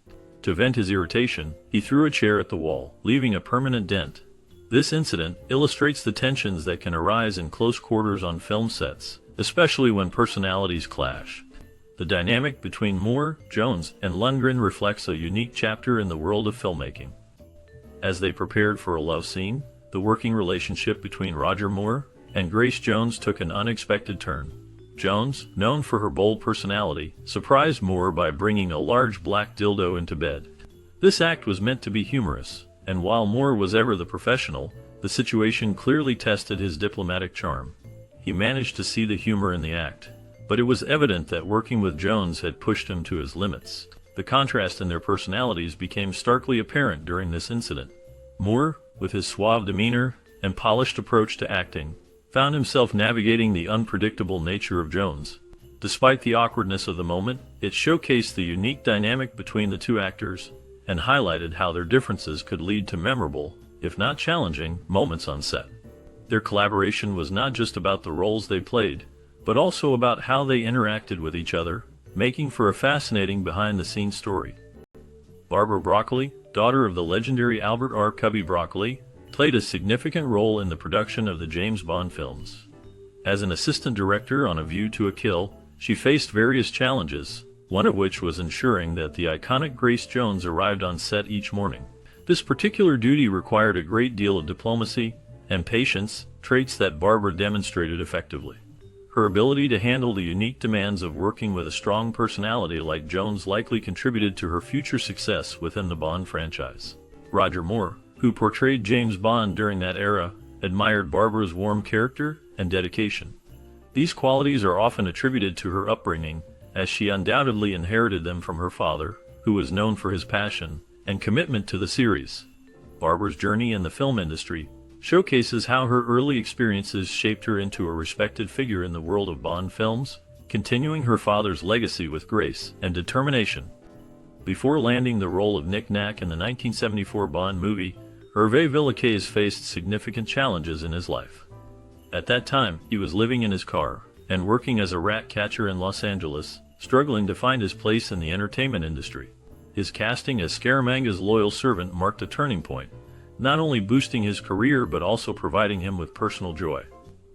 To vent his irritation, he threw a chair at the wall, leaving a permanent dent. This incident illustrates the tensions that can arise in close quarters on film sets, especially when personalities clash. The dynamic between Moore, Jones, and Lundgren reflects a unique chapter in the world of filmmaking. As they prepared for a love scene, the working relationship between Roger Moore and Grace Jones took an unexpected turn. Jones, known for her bold personality, surprised Moore by bringing a large black dildo into bed. This act was meant to be humorous, and while Moore was ever the professional, the situation clearly tested his diplomatic charm. He managed to see the humor in the act, but it was evident that working with Jones had pushed him to his limits. The contrast in their personalities became starkly apparent during this incident. Moore, with his suave demeanor and polished approach to acting, found himself navigating the unpredictable nature of Jones. Despite the awkwardness of the moment, it showcased the unique dynamic between the two actors and highlighted how their differences could lead to memorable, if not challenging, moments on set. Their collaboration was not just about the roles they played, but also about how they interacted with each other, making for a fascinating behind-the-scenes story. Barbara Broccoli, daughter of the legendary Albert R. Cubby Broccoli, played a significant role in the production of the James Bond films. As an assistant director on A View to a Kill, she faced various challenges, one of which was ensuring that the iconic Grace Jones arrived on set each morning. This particular duty required a great deal of diplomacy and patience, traits that Barbara demonstrated effectively. Her ability to handle the unique demands of working with a strong personality like Jones likely contributed to her future success within the Bond franchise. Roger Moore, who portrayed James Bond during that era, admired Barbara's warm character and dedication. These qualities are often attributed to her upbringing, as she undoubtedly inherited them from her father, who was known for his passion and commitment to the series. Barbara's journey in the film industry showcases how her early experiences shaped her into a respected figure in the world of Bond films, continuing her father's legacy with grace and determination. Before landing the role of Nick Nack in the 1974 Bond movie, Hervé Villechaize faced significant challenges in his life. At that time, he was living in his car and working as a rat catcher in Los Angeles, struggling to find his place in the entertainment industry. His casting as Scaramanga's loyal servant marked a turning point, not only boosting his career but also providing him with personal joy.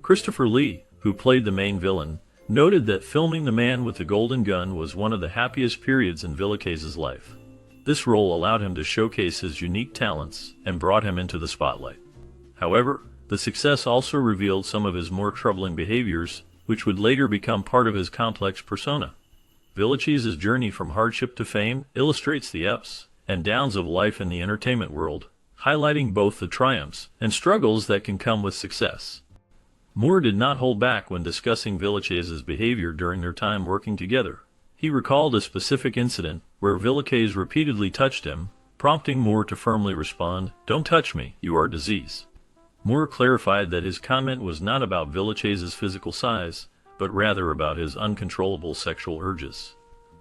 Christopher Lee, who played the main villain, noted that filming The Man with the Golden Gun was one of the happiest periods in Villechaize's life. This role allowed him to showcase his unique talents and brought him into the spotlight. However, the success also revealed some of his more troubling behaviors, which would later become part of his complex persona. Villechaize's journey from hardship to fame illustrates the ups and downs of life in the entertainment world, highlighting both the triumphs and struggles that can come with success. Moore did not hold back when discussing Villechaize's behavior during their time working together. He recalled a specific incident where Villechaize repeatedly touched him, prompting Moore to firmly respond, "Don't touch me, you are disease." Moore clarified that his comment was not about Villechaize's physical size, but rather about his uncontrollable sexual urges.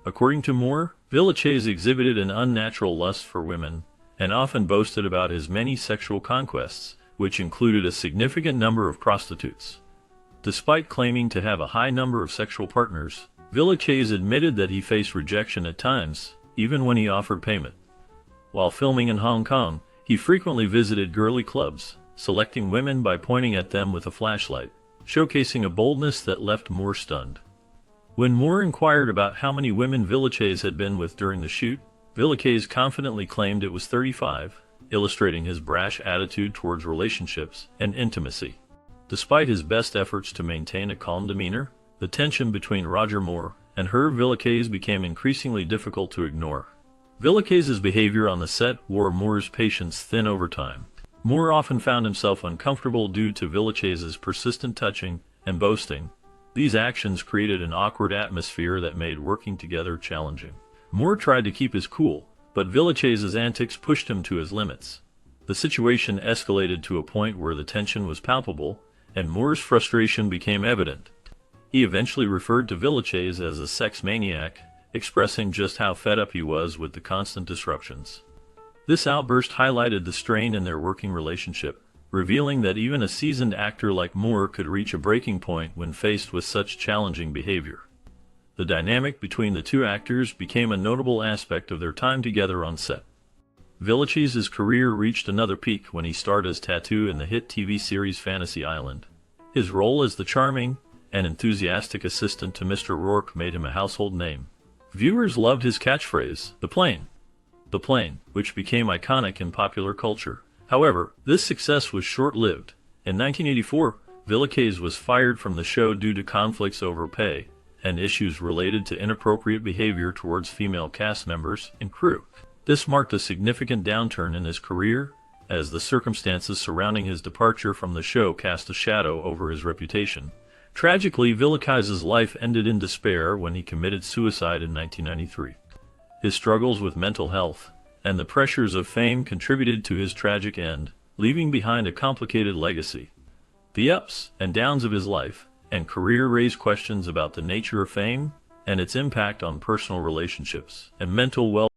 According to Moore, Villechaize exhibited an unnatural lust for women, and often boasted about his many sexual conquests, which included a significant number of prostitutes. Despite claiming to have a high number of sexual partners, Villechaize admitted that he faced rejection at times, even when he offered payment. While filming in Hong Kong, he frequently visited girly clubs, selecting women by pointing at them with a flashlight, showcasing a boldness that left Moore stunned. When Moore inquired about how many women Villechaize had been with during the shoot, Villechaize confidently claimed it was 35, illustrating his brash attitude towards relationships and intimacy. Despite his best efforts to maintain a calm demeanor, the tension between Roger Moore and Hervé Villechaize became increasingly difficult to ignore. Villechaize's behavior on the set wore Moore's patience thin over time. Moore often found himself uncomfortable due to Villechaize's persistent touching and boasting. These actions created an awkward atmosphere that made working together challenging. Moore tried to keep his cool, but Villechaize's antics pushed him to his limits. The situation escalated to a point where the tension was palpable, and Moore's frustration became evident. He eventually referred to Villechaize as a sex maniac, expressing just how fed up he was with the constant disruptions. This outburst highlighted the strain in their working relationship, revealing that even a seasoned actor like Moore could reach a breaking point when faced with such challenging behavior. The dynamic between the two actors became a notable aspect of their time together on set. Villechaize's career reached another peak when he starred as Tattoo in the hit TV series Fantasy Island. His role as the charming and enthusiastic assistant to Mr. Rourke made him a household name. Viewers loved his catchphrase, "The plane," which became iconic in popular culture. However, this success was short-lived. In 1984, Villechaize was fired from the show due to conflicts over pay and issues related to inappropriate behavior towards female cast members and crew. This marked a significant downturn in his career, as the circumstances surrounding his departure from the show cast a shadow over his reputation. Tragically, Villechaize's life ended in despair when he committed suicide in 1993. His struggles with mental health and the pressures of fame contributed to his tragic end, leaving behind a complicated legacy. The ups and downs of his life and career raise questions about the nature of fame and its impact on personal relationships and mental well-being.